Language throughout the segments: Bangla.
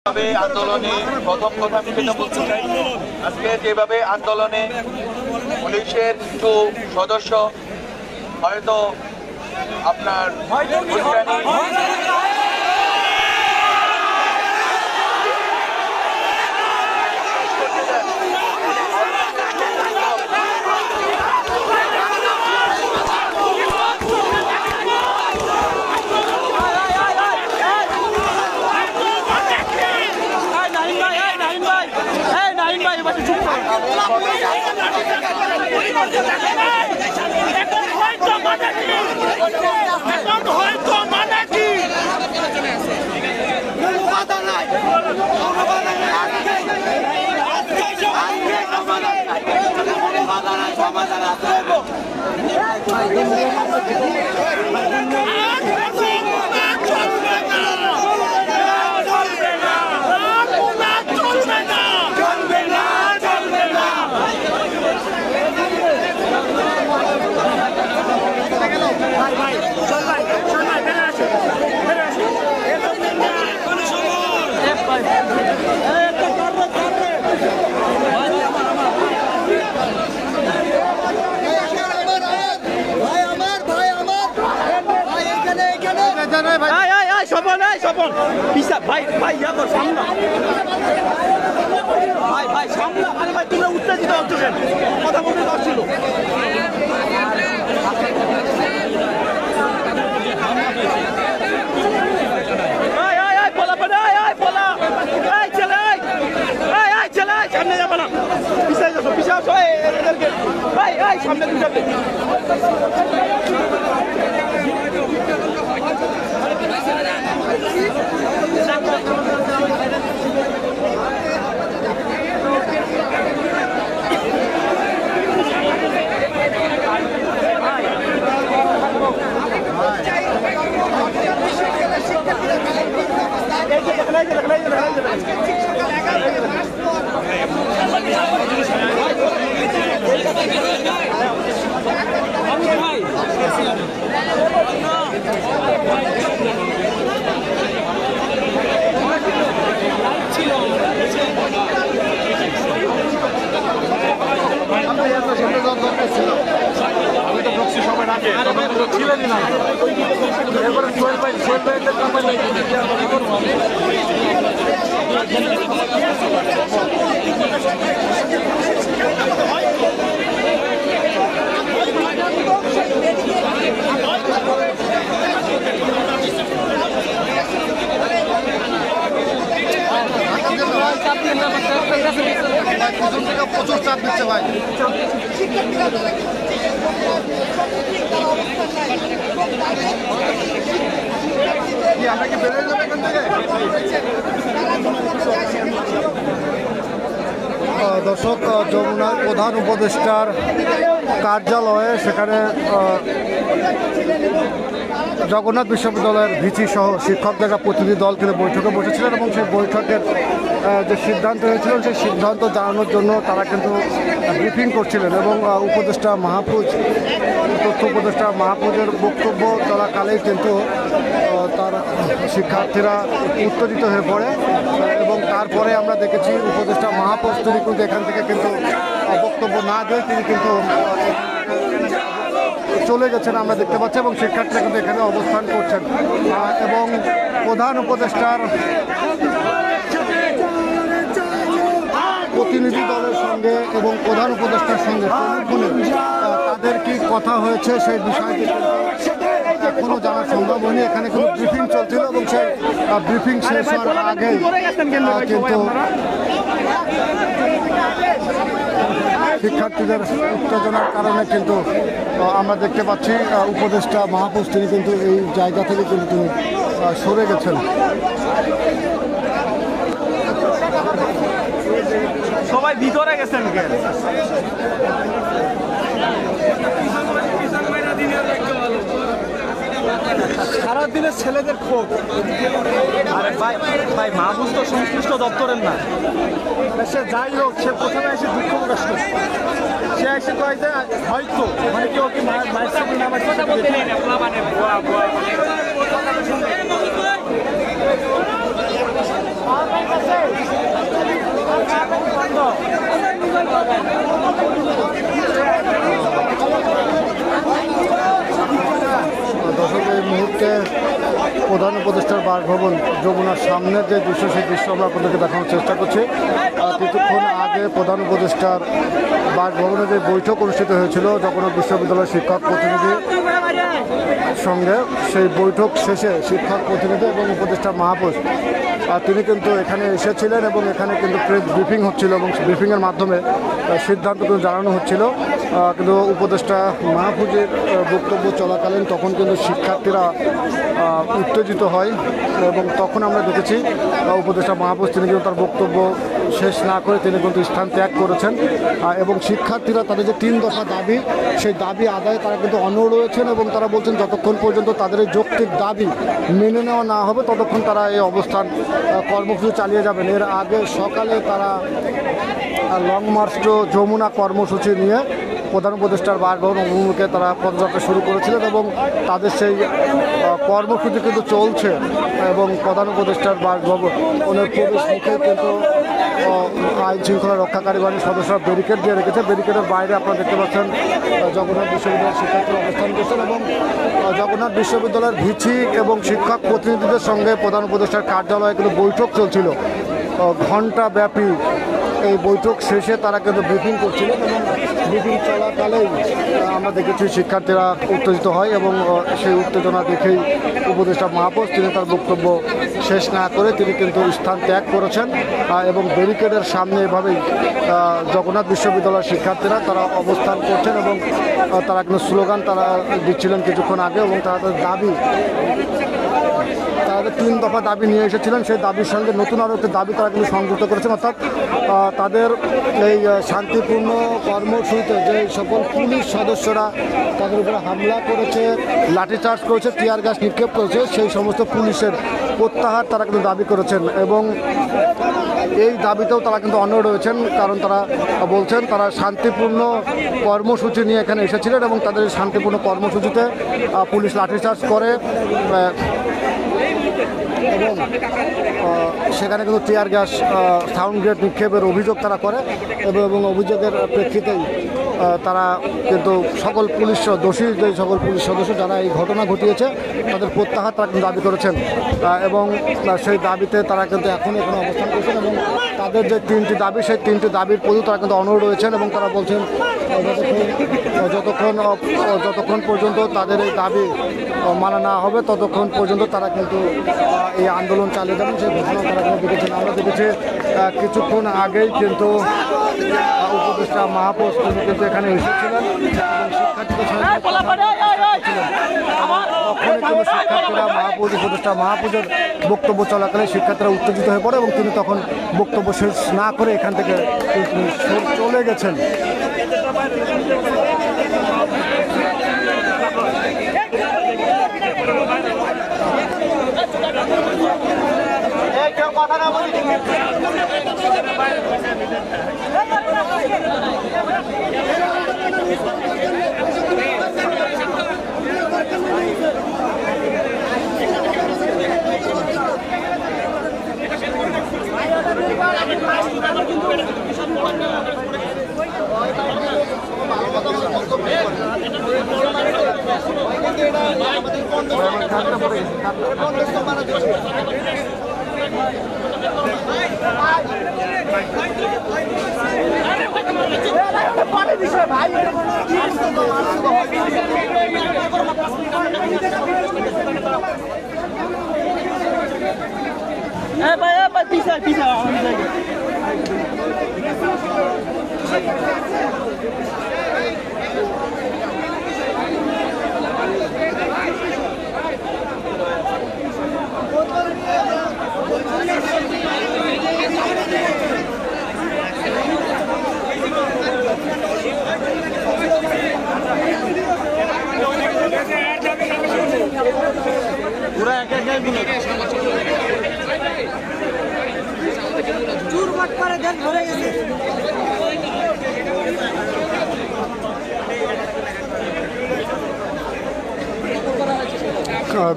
আন্দোলনে প্রথম কথা আমি যেটা বলতে চাই, আজকে যেভাবে আন্দোলনে পুলিশের কিছু সদস্য হয়তো আপনার সমাধান আছে। ভাই ভাই সামনা ভাই ভাই সামনা আরে ভাই তোমরা উত্তেজিত হচ্ছ কেন? কথা বলতে পারছিল সামনে যাবে না, পিছাই যাবো পিছাও ভাই সামনে যাবে। আমি তো বক্সি সময় রাখে ছিলেনই না, এরপরে সোহেল ভাই প্রচুর চাপ দিচ্ছে ভাই। আমরা কি বেরোয় যাবো এখান থেকে? দর্শক, যমুনার প্রধান উপদেষ্টার কার্যালয়ে সেখানে জগন্নাথ বিশ্ববিদ্যালয়ের ভিসি সহ শিক্ষকদের প্রতিনিধি দল কিন্তু বৈঠকে বসেছিলেন এবং সেই বৈঠকের যে সিদ্ধান্ত হয়েছিল সেই সিদ্ধান্ত জানানোর জন্য তারা কিন্তু ব্রিফিং করছিলেন এবং উপদেষ্টা মাহফুজ, তথ্য উপদেষ্টা মাহফুজের বক্তব্য চলাকালেই কিন্তু তার শিক্ষার্থীরা উত্তেজিত হয়ে পড়ে এবং তারপরে আমরা দেখেছি উপদেষ্টা মাহফুজ তিনি কিন্তু এখান থেকে কিন্তু বক্তব্য না দিয়ে তিনি কিন্তু চলে গেছেন আমরা দেখতে পাচ্ছি এবং শিক্ষার্থীরা কিন্তু এখানে অবস্থান করছেন এবং প্রধান উপদেষ্টার প্রতিনিধি দলের সঙ্গে এবং প্রধান উপদেষ্টার সঙ্গে তাদের কি কথা হয়েছে সেই বিষয়টি এখনো জানা সম্ভব হয়নি। এখানে কিন্তু ব্রিফিং চলছিল এবং সেই ব্রিফিং শেষ হওয়ার আগেই কিন্তু শিক্ষার্থীদের উত্তেজনার কারণে কিন্তু আমরা দেখতে পাচ্ছি উপদেষ্টা মাহফুজ তিনি কিন্তু এই জায়গা থেকে কিন্তু তিনি সরে গেছেন। সবাই ভিতরে গেছেন কেন? সারাদিনের ছেলেদের ক্ষোভ। আরে ভাই ভাই মাহফুজ তো সংশ্লিষ্ট দপ্তরের না, সে যাই হোক সে প্রথমে এসে দুঃখ প্রকাশ করছে। সে এসে কয় যে হয়তো মানে কেউ কি মায়ের সাথে নামাজ কথা বলতে নেই না যমুনার সামনের যে দৃশ্য, সেই দৃশ্য আমরা আপনাদেরকে দেখানোর চেষ্টা করছি। কিছুক্ষণ আগে প্রধান উপদেষ্টার বাসভবনে যে বৈঠক অনুষ্ঠিত হয়েছিল জগন্নাথ বিশ্ববিদ্যালয়ের শিক্ষক প্রতিনিধি সঙ্গে, সেই বৈঠক শেষে শিক্ষক প্রতিনিধি এবং উপদেষ্টা মাহফুজ তিনি কিন্তু এখানে এসেছিলেন এবং এখানে কিন্তু প্রেস ব্রিফিং হচ্ছিল এবং ব্রিফিংয়ের মাধ্যমে সিদ্ধান্ত কিন্তু জানানো হচ্ছিল। কিন্তু উপদেষ্টা মাহফুজের বক্তব্য চলাকালীন তখন কিন্তু শিক্ষার্থীরা উত্তেজিত হয় এবং তখন আমরা দেখেছি উপদেষ্টা মাহফুজ তিনি কিন্তু তার বক্তব্য শেষ না করে তিনি কিন্তু স্থান ত্যাগ করেছেন এবং শিক্ষার্থীরা তাদের যে 3 দফা দাবি, সেই দাবি আদায়ে তারা কিন্তু অনড় রয়েছেন এবং তারা বলছেন যতক্ষণ পর্যন্ত তাদের এই যৌক্তিক দাবি মেনে নেওয়া না হবে ততক্ষণ তারা এই অবস্থান কর্মসূচি চালিয়ে যাবেন। এর আগে সকালে তারা লং মার্চ টু যমুনা কর্মসূচি নিয়ে প্রধান উপদেষ্টার বাসভবন অভিমুখে তারা পদযাত্রা শুরু করেছিলেন এবং তাদের সেই কর্মসূচি কিন্তু চলছে এবং প্রধান উপদেষ্টার বাসভবনের প্রবেশ মুখে কিন্তু আইন শৃঙ্খলা রক্ষাকারী বাহিনীর সদস্যরা ব্যারিকেড দিয়ে রেখেছে। ব্যারিকেডের বাইরে আপনারা দেখতে পাচ্ছেন জগন্নাথ বিশ্ববিদ্যালয়ের শিক্ষার্থীরা অবস্থান করছেন এবং জগন্নাথ বিশ্ববিদ্যালয়ের ভিসি এবং শিক্ষক প্রতিনিধিদের সঙ্গে প্রধান উপদেষ্টার কার্যালয়ে কিন্তু বৈঠক চলছিল ঘণ্টাব্যাপী। এই বৈঠক শেষে তারা কিন্তু ব্রিফিং করছিলেন এবং ব্রিফিং চলাকালেই আমরা দেখেছি শিক্ষার্থীরা উত্তেজিত হয় এবং সেই উত্তেজনা দেখেই উপদেষ্টা মাহফুজ তিনি তার বক্তব্য শেষ না করে তিনি কিন্তু স্থান ত্যাগ করেছেন এবং ব্যারিকেডের সামনে এভাবেই জগন্নাথ বিশ্ববিদ্যালয়ের শিক্ষার্থীরা তারা অবস্থান করছেন এবং তারা কিন্তু স্লোগান তারা দিচ্ছিলেন কিছুক্ষণ আগে এবং তাদের দাবি, তাদের 3 দফা দাবি নিয়ে এসেছিলেন, সেই দাবির সঙ্গে নতুন আরও একটি দাবি তারা কিন্তু সংযুক্ত করেছেন। অর্থাৎ তাদের এই শান্তিপূর্ণ কর্মসূচিতে যে সকল পুলিশ সদস্যরা তাদের উপরে হামলা করেছে, লাঠিচার্জ করেছে, টিয়ার গ্যাস নিক্ষেপ করেছে, সেই সমস্ত পুলিশের প্রত্যাহার তারা কিন্তু দাবি করেছেন এবং এই দাবিতেও তারা কিন্তু অনড় রয়েছেন। কারণ তারা বলছেন তারা শান্তিপূর্ণ কর্মসূচি নিয়ে এখানে এসেছিলেন এবং তাদের শান্তিপূর্ণ কর্মসূচিতে পুলিশ লাঠিচার্জ করে এবং সেখানে কিন্তু টিয়ার গ্যাস, সাউন্ড গ্রেড নিক্ষেপের অভিযোগ তারা করে এবং অভিযোগের প্রেক্ষিতেই তারা কিন্তু সকল পুলিশ দোষী যে সকল পুলিশ সদস্য যারা এই ঘটনা ঘটিয়েছে তাদের প্রত্যাহার তারা কিন্তু দাবি করেছেন এবং সেই দাবিতে তারা কিন্তু এখনও অবস্থান করছেন এবং তাদের যে 3টি দাবি সেই 3টি দাবির প্রতি তারা কিন্তু অনড় রয়েছেন এবং তারা বলছেন যতক্ষণ পর্যন্ত তাদের এই দাবি মানা না হবে ততক্ষণ পর্যন্ত তারা কিন্তু এই আন্দোলন চালিয়ে যাবেন। সেই ঘটনা তারা কিন্তু দেখেছেন। আমরা দেখেছি কিছুক্ষণ আগেই কিন্তু উপদেষ্টা মাহফুজ তিনি কিন্তু এখানে এসেছিলেন এবং শিক্ষার্থীরা উপদেষ্টা মাহফুজের বক্তব্য চলাকালে শিক্ষার্থীরা উত্তেজিত হয়ে পড়ে এবং তিনি তখন বক্তব্য শেষ না করে এখান থেকে চলে গেছেন।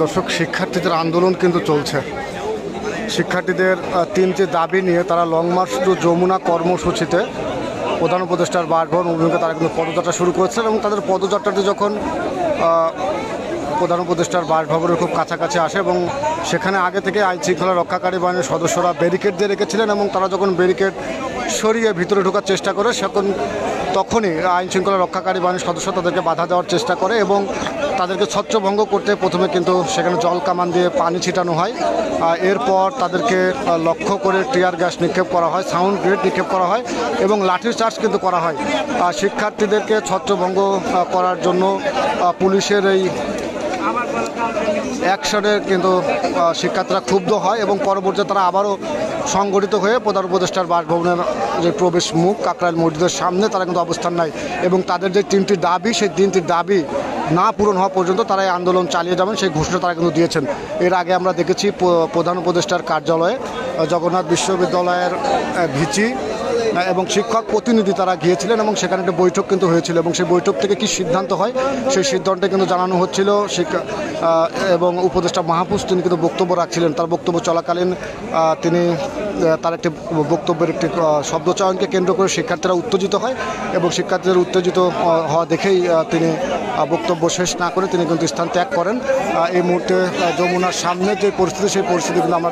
দর্শক, শিক্ষার্থীদের আন্দোলন কিন্তু চলছে। শিক্ষার্থীদের 3টি দাবি নিয়ে তারা লং মার্চ টু যমুনা কর্মসূচিতে প্রধান উপদেষ্টার বাসভবন অভিমুখে তারা কিন্তু পদযাত্রা শুরু করেছেন এবং তাদের পদযাত্রাটি যখন প্রধান উপদেষ্টার বাসভবনের খুব কাছাকাছি আসে এবং সেখানে আগে থেকে আইন শৃঙ্খলা রক্ষাকারী বাহিনীর সদস্যরা ব্যারিকেড দিয়ে রেখেছিলেন এবং তারা যখন ব্যারিকেড সরিয়ে ভিতরে ঢোকার চেষ্টা করে তখনই আইন শৃঙ্খলা রক্ষাকারী বাহিনীর সদস্য তাদেরকে বাধা দেওয়ার চেষ্টা করে এবং তাদেরকে ছত্রভঙ্গ করতে প্রথমে কিন্তু সেখানে জল কামান দিয়ে পানি ছিটানো হয়। এরপর তাদেরকে লক্ষ্য করে টিয়ার গ্যাস নিক্ষেপ করা হয়, সাউন্ড গ্রেনেড নিক্ষেপ করা হয় এবং লাঠি চার্জ কিন্তু করা হয়। শিক্ষার্থীদেরকে ছত্রভঙ্গ করার জন্য পুলিশের এই অ্যাকশনে কিন্তু শিক্ষার্থীরা ক্ষুব্ধ হয় এবং পরবর্তীতে তারা আবারও সংগঠিত হয়ে প্রধান উপদেষ্টার বাসভবনের যে প্রবেশ মুখ কাকরাইল মসজিদের সামনে তারা কিন্তু অবস্থান নেয় এবং তাদের যে 3টি দাবি সেই 3টি দাবি না পূরণ হওয়া পর্যন্ত তারা এই আন্দোলন চালিয়ে যাবেন সেই ঘোষণা তারা কিন্তু দিয়েছেন। এর আগে আমরা দেখেছি প্রধান উপদেষ্টার কার্যালয়ে জগন্নাথ বিশ্ববিদ্যালয়ের ভিসি এবং শিক্ষক প্রতিনিধি তারা গিয়েছিলেন এবং সেখানে একটা বৈঠক কিন্তু হয়েছিল এবং সেই বৈঠক থেকে কি সিদ্ধান্ত হয় সেই সিদ্ধান্তে কিন্তু জানানো হচ্ছিল। এবং উপদেষ্টা মাহফুজ তিনি কিন্তু বক্তব্য রাখছিলেন। তার বক্তব্য চলাকালীন তিনি তার একটি বক্তব্যের একটি শব্দচয়নকে কেন্দ্র করে শিক্ষার্থীরা উত্তেজিত হয় এবং শিক্ষার্থীদের উত্তেজিত হওয়া দেখেই তিনি বক্তব্য শেষ না করে তিনি কিন্তু স্থান ত্যাগ করেন। এই মুহূর্তে যমুনার সামনে যে পরিস্থিতি সেই পরিস্থিতি কিন্তু আমরা